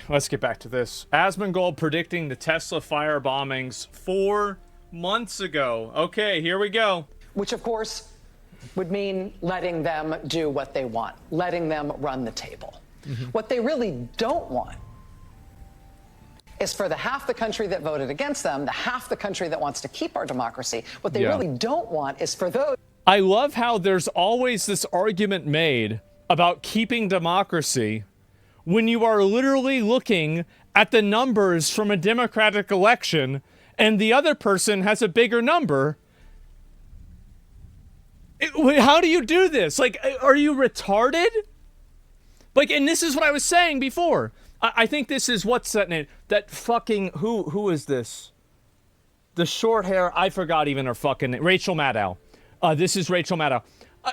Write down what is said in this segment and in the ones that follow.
let's get back to this. Asmongold predicting the Tesla fire bombings 4 months ago. Okay, here we go. Which, of course, would mean letting them do what they want, letting them run the table. What they really don't want is for the half the country that voted against them, the half the country that wants to keep our democracy. What they really don't want is for those. I love how there's always this argument made about keeping democracy when you are literally looking at the numbers from a democratic election and the other person has a bigger number. How do you do this? Like, are you retarded? Like, and this is what I was saying before. I think this is what's that name? That fucking, who is this? The short hair, I forgot even her fucking name. Rachel Maddow. This is Rachel Maddow.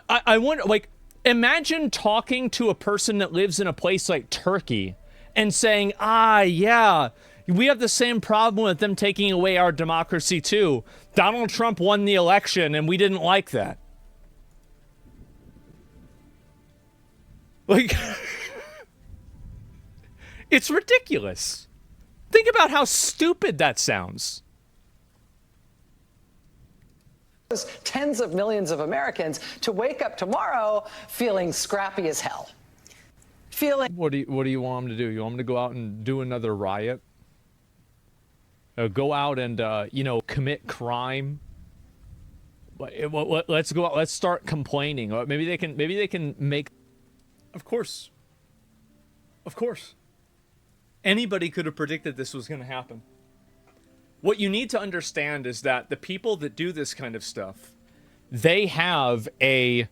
I wonder, like, imagine talking to a person that lives in a place like Turkey and saying, yeah, we have the same problem with them taking away our democracy too. Donald Trump won the election and we didn't like that. Like, it's ridiculous. Think about how stupid that sounds. Tens of millions of Americans to wake up tomorrow feeling scrappy as hell. What do you want them to do? You want them to go out and do another riot? Go out and commit crime? Let's go out. Let's start complaining. Maybe they can make. Of course. Anybody could have predicted this was going to happen. What you need to understand is that the people that do this kind of stuff, they have a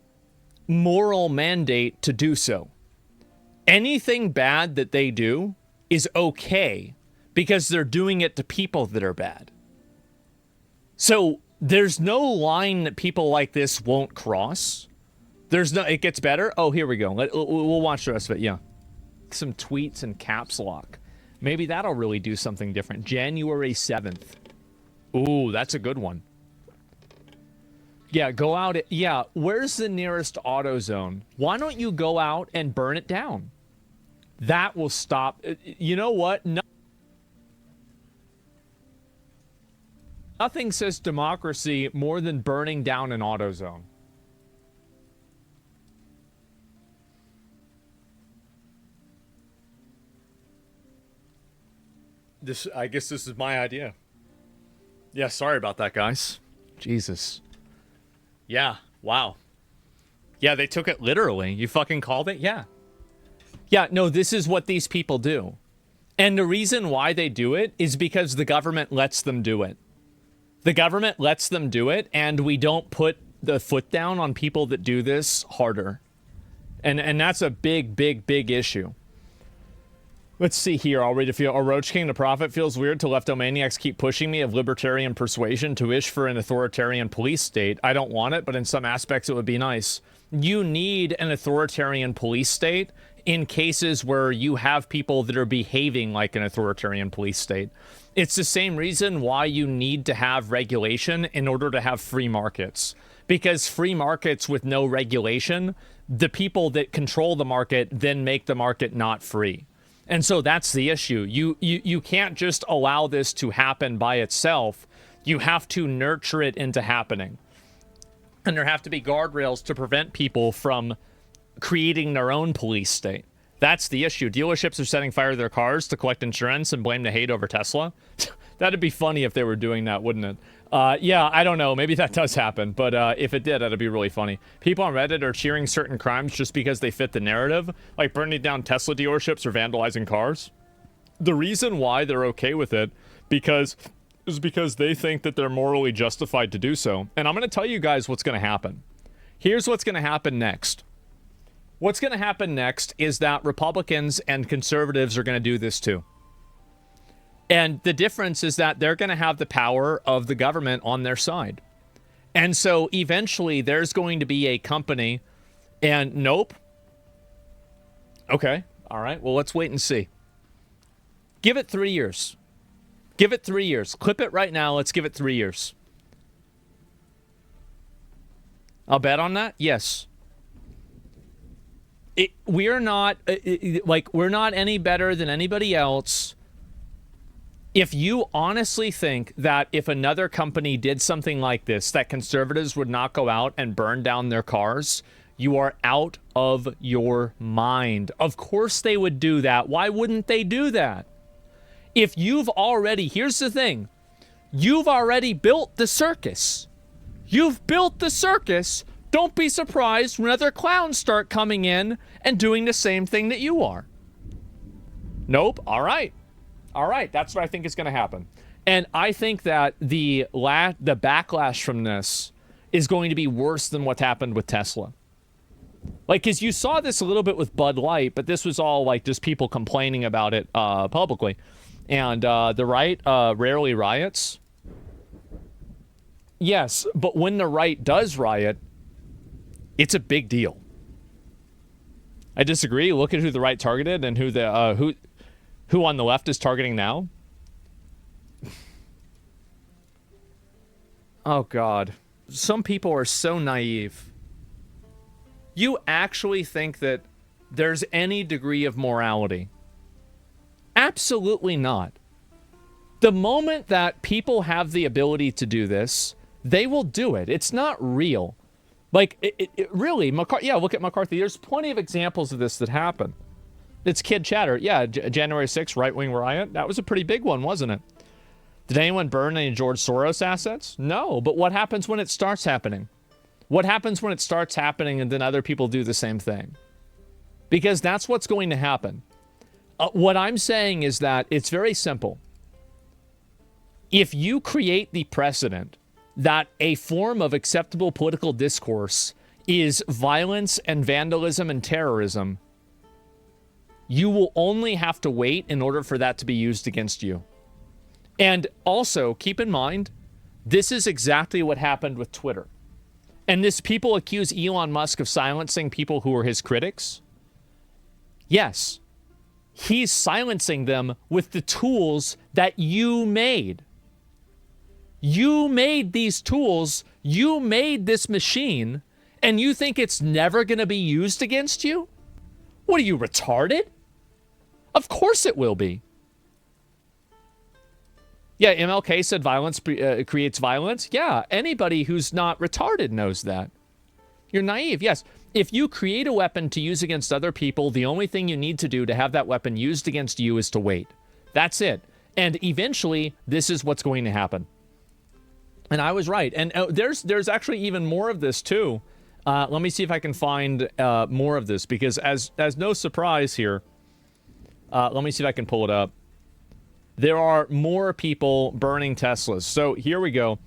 moral mandate to do so. Anything bad that they do is okay because they're doing it to people that are bad. So there's no line that people like this won't cross. It gets better. Oh, here we go. We'll watch the rest of it. Yeah. Some tweets and caps lock. Maybe that'll really do something different. January 7th. Ooh, that's a good one. Yeah, go out. Yeah, where's the nearest AutoZone? Why don't you go out and burn it down? That will stop. You know what? Nothing says democracy more than burning down an AutoZone. I guess this is my idea. Yeah, sorry about that, guys. Jesus. Yeah, wow. Yeah, they took it literally. You fucking called it? Yeah. Yeah, no, this is what these people do. And the reason why they do it is because the government lets them do it. The government lets them do it, and we don't put the foot down on people that do this harder. And that's a big, big, big issue. Let's see here. I'll read a few. Roach King the Prophet feels weird to leptomaniacs keep pushing me of libertarian persuasion to wish for an authoritarian police state. I don't want it, but in some aspects it would be nice. You need an authoritarian police state in cases where you have people that are behaving like an authoritarian police state. It's the same reason why you need to have regulation in order to have free markets. Because free markets with no regulation, the people that control the market then make the market not free. And so that's the issue. You can't just allow this to happen by itself. You have to nurture it into happening. And there have to be guardrails to prevent people from creating their own police state. That's the issue. Dealerships are setting fire to their cars to collect insurance and blame the hate over Tesla. That'd be funny if they were doing that, wouldn't it? Yeah, I don't know. Maybe that does happen. But if it did, that'd be really funny. People on Reddit are cheering certain crimes just because they fit the narrative, like burning down Tesla dealerships or vandalizing cars. The reason why they're okay with it is because they think that they're morally justified to do so. And I'm going to tell you guys what's going to happen. Here's what's going to happen next. What's going to happen next is that Republicans and conservatives are going to do this too. And the difference is that they're going to have the power of the government on their side. And so eventually there's going to be a company and nope. Okay. All right. Well, let's wait and see. Give it 3 years. Give it 3 years. Clip it right now. Let's give it 3 years. I'll bet on that. Yes. we're not we're not any better than anybody else. If you honestly think that if another company did something like this, that conservatives would not go out and burn down their cars, you are out of your mind. Of course they would do that. Why wouldn't they do that? If you've already, here's the thing, you've already built the circus. You've built the circus. Don't be surprised when other clowns start coming in and doing the same thing that you are. Nope. All right. All right. That's what I think is going to happen. And I think that the backlash from this is going to be worse than what happened with Tesla. Like, because you saw this a little bit with Bud Light, but this was all like just people complaining about it publicly. And the right rarely riots. Yes, but when the right does riot, it's a big deal. I disagree. Look at who the right targeted and who on the left is targeting now. Oh, God. Some people are so naive. You actually think that there's any degree of morality? Absolutely not. The moment that people have the ability to do this, they will do it. It's not real. Like, it really, yeah, look at McCarthy. There's plenty of examples of this that happen. It's kid chatter. Yeah, January 6th, right-wing riot. That was a pretty big one, wasn't it? Did anyone burn any George Soros assets? No, but what happens when it starts happening? What happens when it starts happening and then other people do the same thing? Because that's what's going to happen. What I'm saying is that it's very simple. If you create the precedent that a form of acceptable political discourse is violence and vandalism and terrorism, you will only have to wait in order for that to be used against you. And also, keep in mind, this is exactly what happened with Twitter. And this people accuse Elon Musk of silencing people who are his critics. Yes, he's silencing them with the tools that you made. You made these tools, you made this machine, and you think it's never going to be used against you? What are you, retarded? Of course it will be. Yeah, MLK said violence creates violence. Yeah, anybody who's not retarded knows that. You're naive, yes. If you create a weapon to use against other people, the only thing you need to do to have that weapon used against you is to wait. That's it. And eventually, this is what's going to happen. And I was right. And there's actually even more of this, too. Let me see if I can find more of this, because as no surprise here, let me see if I can pull it up. There are more people burning Teslas. So here we go.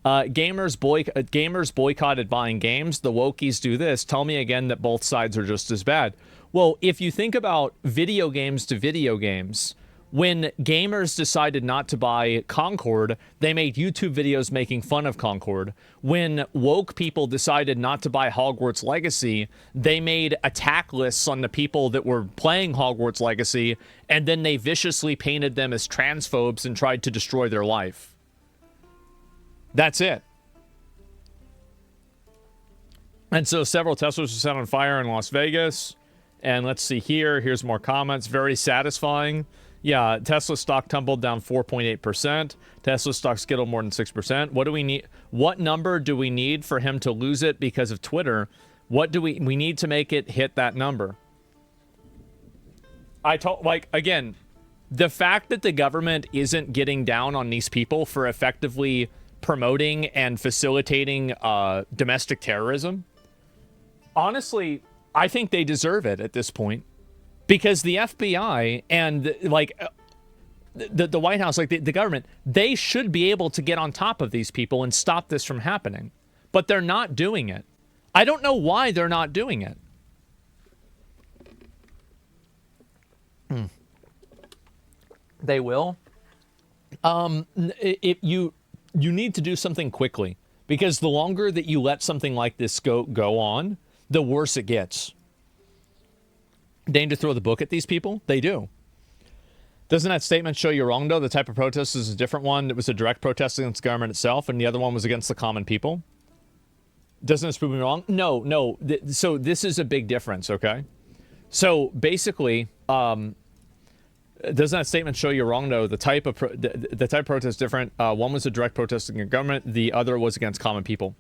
Gamers boycotted buying games. The wokies do this. Tell me again that both sides are just as bad. Well, if you think about video games to video games, when gamers decided not to buy Concord, they made YouTube videos making fun of Concord. When woke people decided not to buy Hogwarts Legacy, they made attack lists on the people that were playing Hogwarts Legacy, and then they viciously painted them as transphobes and tried to destroy their life. That's it. And so several Teslas were set on fire in Las Vegas. And let's see here. Here's more comments. Very satisfying. Yeah, Tesla stock tumbled down 4.8%. Tesla stock skittled more than 6%. What do we need? What number do we need for him to lose it because of Twitter? What do we need to make it hit that number? Again, the fact that the government isn't getting down on these people for effectively promoting and facilitating domestic terrorism, honestly, I think they deserve it at this point. Because the FBI and the White House, the government, they should be able to get on top of these people and stop this from happening. But they're not doing it. I don't know why they're not doing it. They will. You need to do something quickly. Because the longer that you let something like this go on, the worse it gets. They need to throw the book at these people? They do. Doesn't that statement show you're wrong, though? The type of protest is a different one. It was a direct protest against the government itself, and the other one was against the common people. Doesn't this prove me wrong? No. So this is a big difference, okay? So basically, doesn't that statement show you're wrong? No, the type of the type of protest is different. One was a direct protest against government. The other was against common people.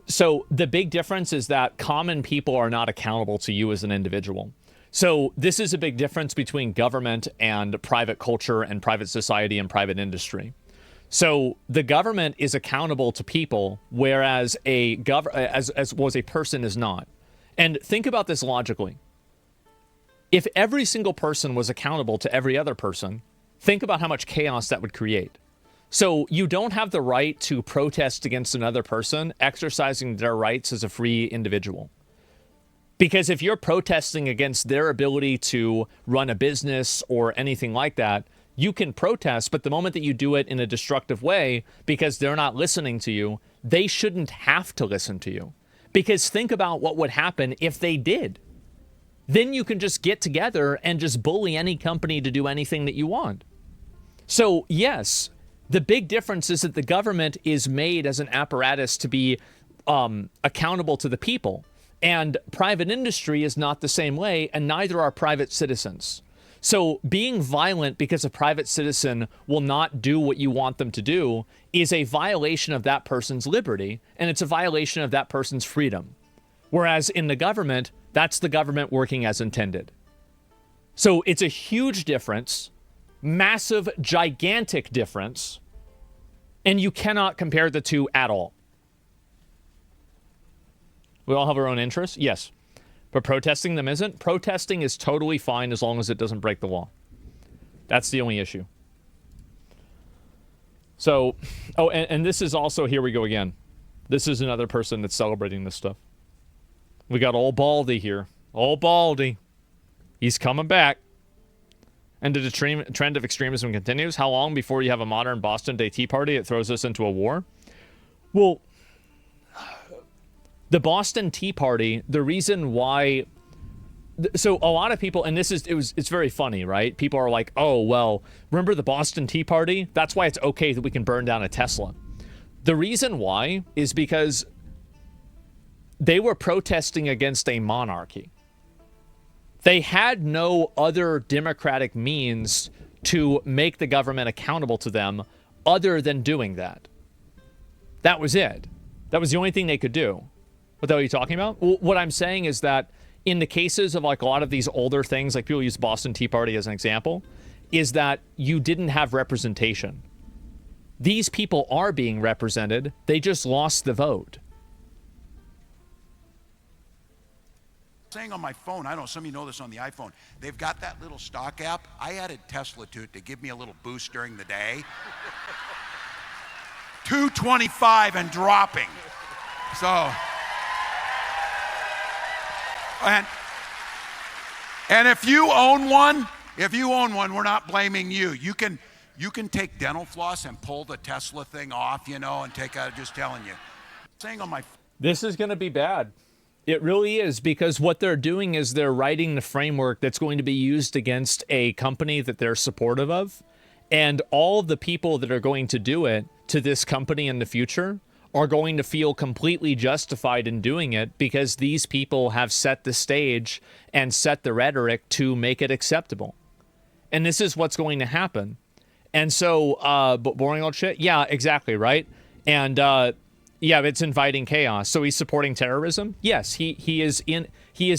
So the big difference is that common people are not accountable to you as an individual. So this is a big difference between government and private culture and private society and private industry. So the government is accountable to people, whereas a person is not. And think about this logically. If every single person was accountable to every other person, think about how much chaos that would create. So you don't have the right to protest against another person exercising their rights as a free individual. Because if you're protesting against their ability to run a business or anything like that, you can protest, but the moment that you do it in a destructive way, because they're not listening to you, they shouldn't have to listen to you. Because think about what would happen if they did. Then you can just get together and just bully any company to do anything that you want. So yes, the big difference is that the government is made as an apparatus to be accountable to the people. And private industry is not the same way, and neither are private citizens. So being violent because a private citizen will not do what you want them to do is a violation of that person's liberty, and it's a violation of that person's freedom. Whereas in the government, that's the government working as intended. So it's a huge difference, massive, gigantic difference, and you cannot compare the two at all. We all have our own interests, yes. But protesting them isn't. Protesting is totally fine as long as it doesn't break the law. That's the only issue. So, oh, and this is also, here we go again. This is another person that's celebrating this stuff. We got old Baldy here. Old Baldy. He's coming back. And the trend of extremism continues. How long before you have a modern Boston Day Tea Party that throws us into a war? Well, the Boston Tea Party, the reason why... So a lot of people, and it's very funny, right? People are like, oh, well, remember the Boston Tea Party? That's why it's okay that we can burn down a Tesla. The reason why is because they were protesting against a monarchy. They had no other democratic means to make the government accountable to them other than doing that. That was it. That was the only thing they could do. What the hell are you talking about? Well, what I'm saying is that in the cases of like a lot of these older things, like people use Boston Tea Party as an example, is that you didn't have representation. These people are being represented. They just lost the vote. Saying on my phone, I don't know, some of you know this on the iPhone, they've got that little stock app. I added Tesla to it to give me a little boost during the day. 225 and dropping. So, and if you own one, we're not blaming you. You can take dental floss and pull the Tesla thing off, you know, and take out, just telling you. Saying on my... This is going to be bad. It really is, because what they're doing is they're writing the framework that's going to be used against a company that they're supportive of. And all of the people that are going to do it to this company in the future are going to feel completely justified in doing it because these people have set the stage and set the rhetoric to make it acceptable. And this is what's going to happen. And so, boring old shit? Yeah, exactly, right? And, yeah, it's inviting chaos. So he's supporting terrorism? Yes, he is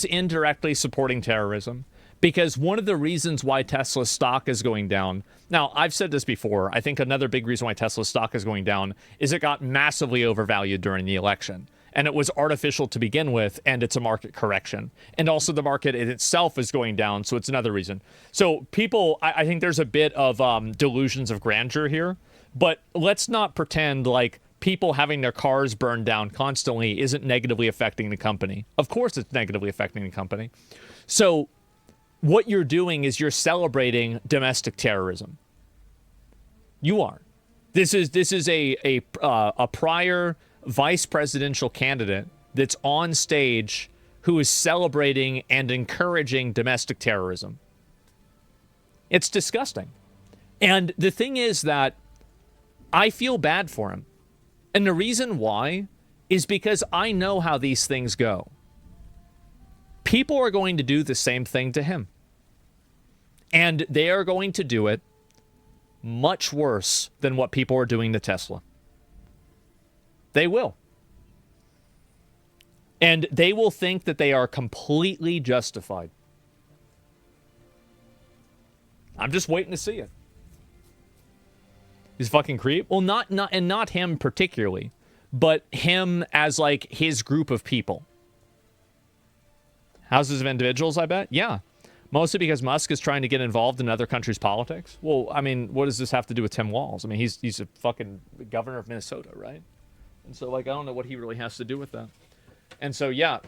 indirectly supporting terrorism. Because one of the reasons why Tesla's stock is going down... Now, I've said this before. I think another big reason why Tesla's stock is going down is it got massively overvalued during the election. And it was artificial to begin with, and it's a market correction. And also the market in itself is going down, so it's another reason. So people, I think there's a bit of delusions of grandeur here. But let's not pretend like people having their cars burned down constantly isn't negatively affecting the company. Of course it's negatively affecting the company. So what you're doing is you're celebrating domestic terrorism. You are. This is a prior vice presidential candidate that's on stage who is celebrating and encouraging domestic terrorism. It's disgusting. And the thing is that I feel bad for him. And the reason why is because I know how these things go. people are going to do the same thing to him. And they are going to do it much worse than what people are doing to Tesla. They will. And they will think that they are completely justified. I'm just waiting to see it. He's fucking creep. Well, not him particularly, but him as like his group of people. Houses of individuals, I bet. Yeah. Mostly because Musk is trying to get involved in other countries' politics. Well, I mean, what does this have to do with Tim Walz? I mean, he's a fucking governor of Minnesota, right? And so, like, I don't know what he really has to do with that. And so, yeah.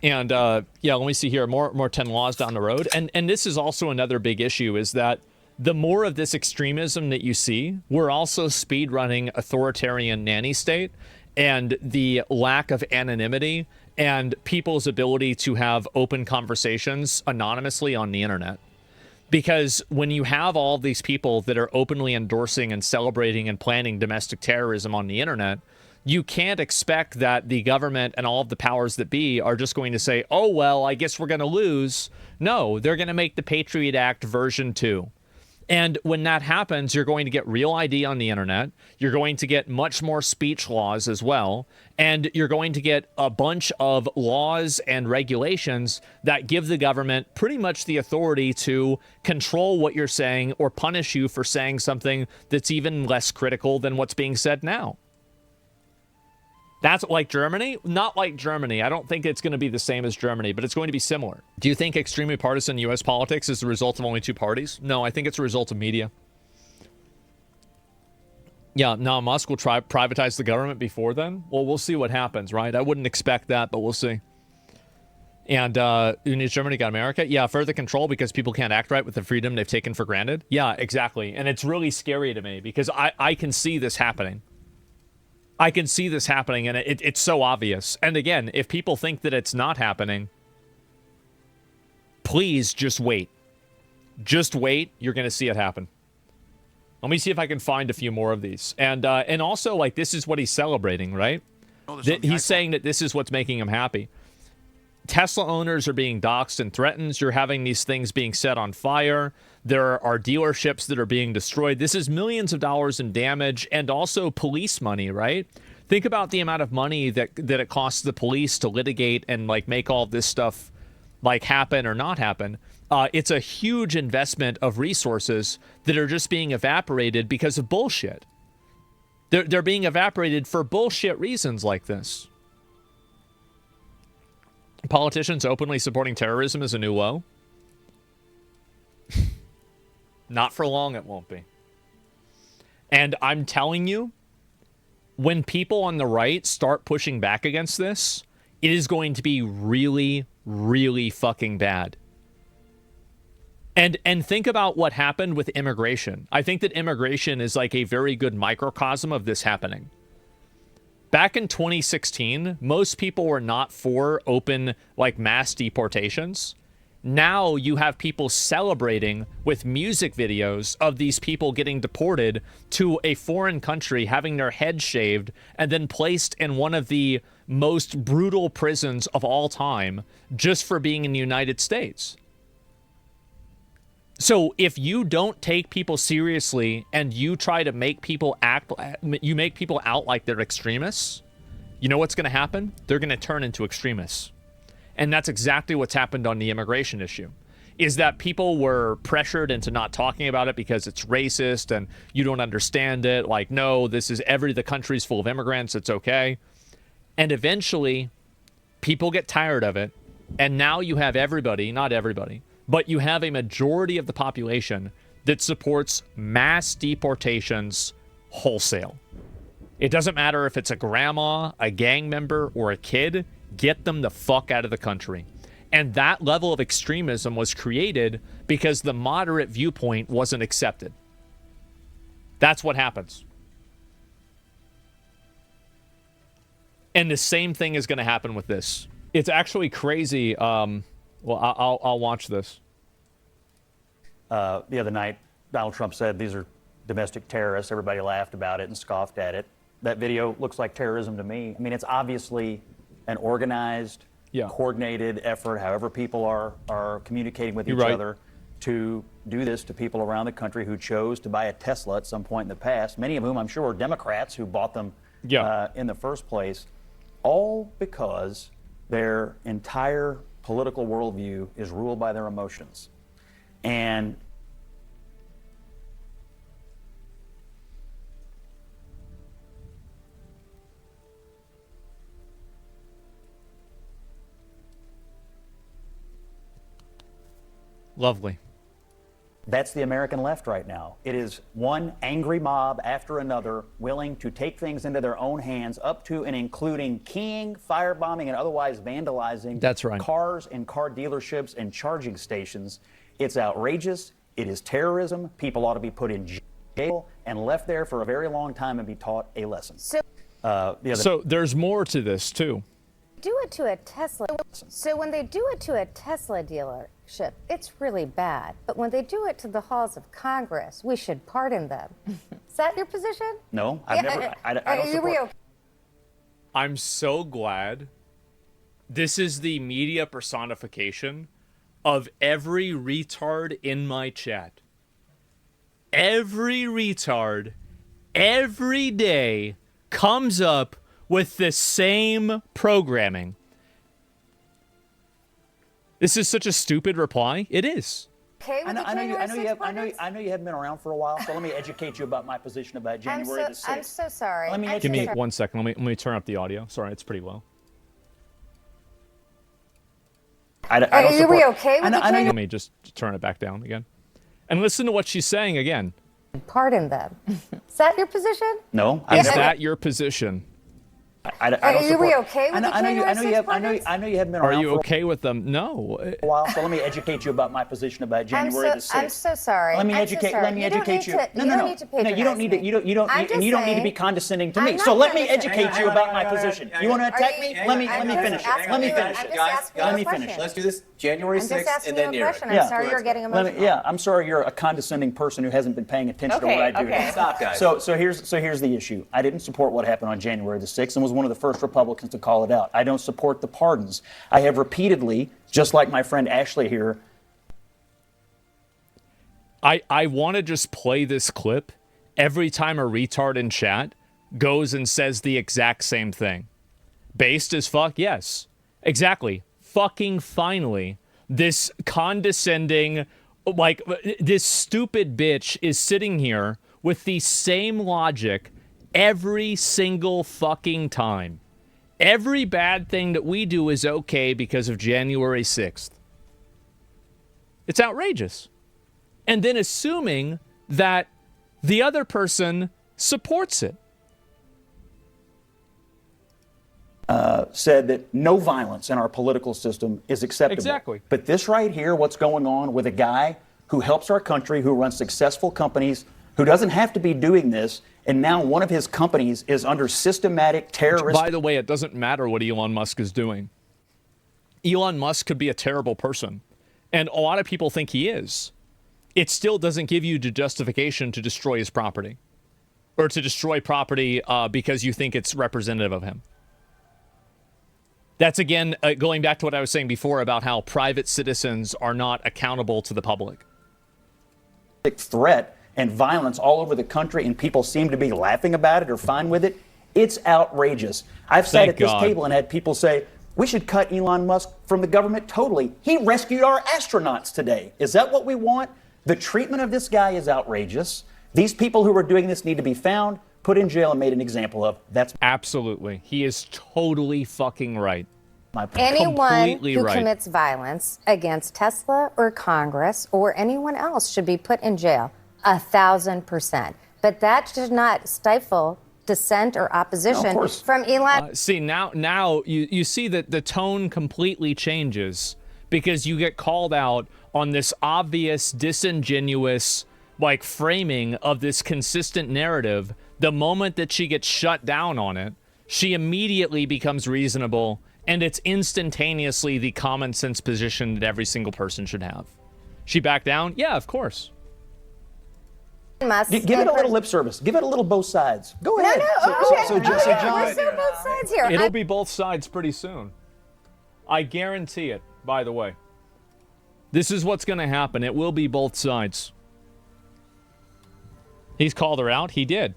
And, yeah, let me see here. More 10 laws down the road. And this is also another big issue, is that the more of this extremism that you see, we're also speed-running authoritarian nanny state and the lack of anonymity and people's ability to have open conversations anonymously on the internet. Because when you have all these people that are openly endorsing and celebrating and planning domestic terrorism on the internet, you can't expect that the government and all of the powers that be are just going to say, oh, well, I guess we're going to lose. No, they're going to make the Patriot Act version 2. And when that happens, you're going to get Real ID on the internet. You're going to get much more speech laws as well. And you're going to get a bunch of laws and regulations that give the government pretty much the authority to control what you're saying or punish you for saying something that's even less critical than what's being said now. That's like Germany? Not like Germany. I don't think it's going to be the same as Germany, but it's going to be similar. Do you think extremely partisan U.S. politics is the result of only two parties? No, I think it's a result of media. Yeah, now Musk will try privatize the government before then? Well, we'll see what happens, right? I wouldn't expect that, but we'll see. And is Germany got America? Yeah, further control because people can't act right with the freedom they've taken for granted. Yeah, exactly. And it's really scary to me because I can see this happening. I can see this happening, and it's so obvious. And again, if people think that it's not happening, please just wait. Just wait. You're going to see it happen. Let me see if I can find a few more of these. And also, like, this is what he's celebrating, right? He's saying that this is what's making him happy. Tesla owners are being doxxed and threatened. You're having these things being set on fire. There are dealerships that are being destroyed. This is millions of dollars in damage and also police money, right? Think about the amount of money that it costs the police to litigate and like make all this stuff like happen or not happen. It's a huge investment of resources that are just being evaporated because of bullshit. They're being evaporated for bullshit reasons like this. Politicians openly supporting terrorism is a new low. Not for long, it won't be. And I'm telling you, when people on the right start pushing back against this, it is going to be really, really fucking bad. And think about what happened with immigration. I think that immigration is like a very good microcosm of this happening. Back in 2016, most people were not for open, like, mass deportations. Now you have people celebrating with music videos of these people getting deported to a foreign country, having their head shaved, and then placed in one of the most brutal prisons of all time just for being in the United States. So if you don't take people seriously and you try to make people out like they're extremists, you know what's going to happen? They're going to turn into extremists. And that's exactly what's happened on the immigration issue, is that people were pressured into not talking about it because it's racist and you don't understand it. Like, no, the country's full of immigrants. It's okay. And eventually people get tired of it. And now you have everybody, not everybody, but you have a majority of the population that supports mass deportations wholesale. It doesn't matter if it's a grandma, a gang member, or a kid. Get them the fuck out of the country. And that level of extremism was created because the moderate viewpoint wasn't accepted. That's what happens. And the same thing is going to happen with this. It's actually crazy. Well, I'll watch this. The other night, Donald Trump said these are domestic terrorists. Everybody laughed about it and scoffed at it. That video looks like terrorism to me. I mean, it's obviously an organized coordinated effort, however people are communicating with each other, to do this to people around the country who chose to buy a Tesla at some point in the past, many of whom I'm sure were Democrats who bought them in the first place, all because their entire political worldview is ruled by their emotions. And lovely. that's the American left right now. It is one angry mob after another willing to take things into their own hands, up to and including keying, firebombing, and otherwise vandalizing cars and car dealerships and charging stations. It's outrageous. It is terrorism. People ought to be put in jail and left there for a very long time and be taught a lesson. So there's more to this, too. Do it to a Tesla. So when they do it to a Tesla dealership, it's really bad. But when they do it to the halls of Congress, we should pardon them. Is that your position? No, I've never. I don't support. I'm so glad this is the media personification of every retard in my chat. Every retard, every day, comes up with the same programming. This is such a stupid reply. It is. Okay, I know you haven't been around for a while, so let me educate you about my position about January the 6th. I'm so sorry. Give me 1 second. Let me turn up the audio. Sorry, it's pretty low. Are we okay with January? Let me just turn it back down again. And listen to what she's saying again. Pardon them. Is that your position? No. Is that your position? I don't support. Are we okay with I know you haven't been around. Are you okay with them? No. A while, so let me educate you about my position about January the 6th. I'm so sorry. Let me educate you. No, you don't need to patronize you don't need to. You don't need to be condescending to me. So let me educate you about my position. You want to attack me? Let me finish. Let me finish. Let's do this January 6th and then near it. I'm sorry you're getting emotional. I'm sorry you're a condescending person who hasn't been paying attention to what I do. Okay, stop, guys. So here's the issue. I didn't support what happened on January the 6th and was one of the first Republicans to call it out. I don't support the pardons. I have repeatedly, just like my friend Ashley here. I want to just play this clip every time a retard in chat goes and says the exact same thing. Based as fuck? Yes. Exactly. Fucking finally, this condescending, like, this stupid bitch is sitting here with the same logic every single fucking time. Every bad thing that we do is okay because of January 6th. It's outrageous. And then assuming that the other person supports it. Said that no violence in our political system is acceptable. Exactly. But this right here, what's going on with a guy who helps our country, who runs successful companies, who doesn't have to be doing this, and now one of his companies is under systematic terrorist... By the way, it doesn't matter what Elon Musk is doing. Elon Musk could be a terrible person, and a lot of people think he is. It still doesn't give you the justification to destroy his property, or to destroy property because you think it's representative of him. That's, again, going back to what I was saying before about how private citizens are not accountable to the public. Threat and violence all over the country, and people seem to be laughing about it or fine with it. It's outrageous. I've sat at this table and had people say, we should cut Elon Musk from the government totally. He rescued our astronauts today. Is that what we want? The treatment of this guy is outrageous. These people who are doing this need to be found, put in jail, and made an example of. That's absolutely. He is totally fucking right. My point. Anyone who commits violence against Tesla or Congress or anyone else should be put in jail, 1,000%. But that should not stifle dissent or opposition from Elon. See, now you see that the tone completely changes because you get called out on this obvious, disingenuous, like, framing of this consistent narrative. The moment that she gets shut down on it, she immediately becomes reasonable, and it's instantaneously the common sense position that every single person should have. She backed down? Yeah, of course. Give it a little lip service. Give it a little both sides. Go ahead. No, so John, we're still both sides here. It'll be both sides pretty soon. I guarantee it, by the way. This is what's going to happen. It will be both sides. He's called her out. He did.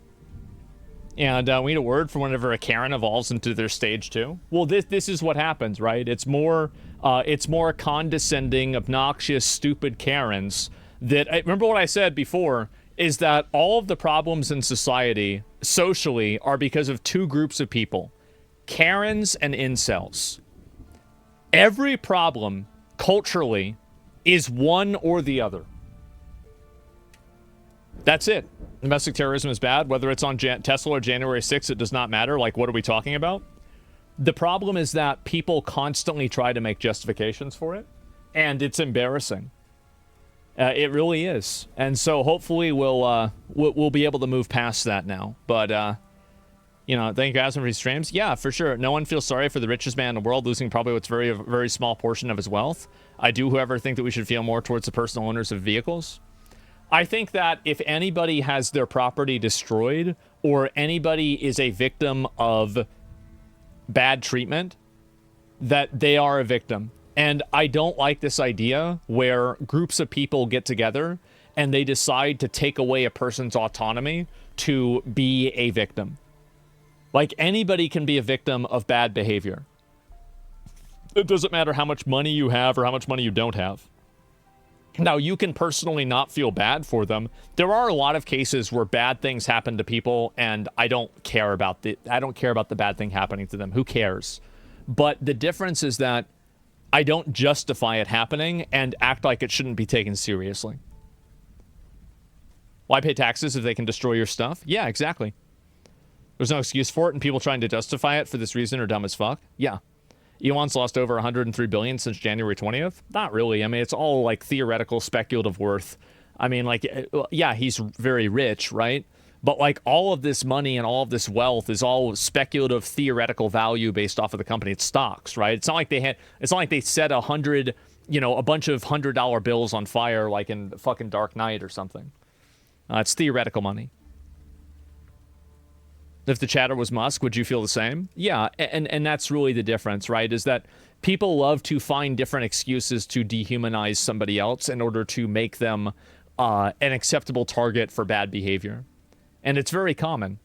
And we need a word for whenever a Karen evolves into their stage 2. Well, this is what happens, right? It's more condescending, obnoxious, stupid Karens that... remember what I said before, is that all of the problems in society, socially, are because of two groups of people. Karens and incels. Every problem, culturally, is one or the other. That's it. Domestic terrorism is bad. Whether it's on Tesla or January 6th, it does not matter. Like, what are we talking about? The problem is that people constantly try to make justifications for it, and it's embarrassing. It really is. And so hopefully we'll be able to move past that now. But, you know, thank you guys for these streams. Yeah, for sure. No one feels sorry for the richest man in the world losing probably what's a very small portion of his wealth. I do, however, think that we should feel more towards the personal owners of vehicles. I think that if anybody has their property destroyed or anybody is a victim of bad treatment, that they are a victim. And I don't like this idea where groups of people get together and they decide to take away a person's autonomy to be a victim. Like, anybody can be a victim of bad behavior. It doesn't matter how much money you have or how much money you don't have. Now, you can personally not feel bad for them. There are a lot of cases where bad things happen to people, and I don't care about the bad thing happening to them. Who cares? But the difference is that I don't justify it happening and act like it shouldn't be taken seriously. Why pay taxes if they can destroy your stuff? Yeah, exactly. There's no excuse for it, and people trying to justify it for this reason are dumb as fuck. Yeah. Elon's lost over 103 billion since January 20th? Not really. I mean, it's all like theoretical, speculative worth. I mean, like, yeah, he's very rich, right? But like, all of this money and all of this wealth is all speculative, theoretical value based off of the company. It's stocks, right? It's not like they set a bunch of $100 bills on fire like in fucking Dark Knight or something. It's theoretical money. If the chatter was Musk, would you feel the same? Yeah, and that's really the difference, right? Is that people love to find different excuses to dehumanize somebody else in order to make them an acceptable target for bad behavior. And it's very common.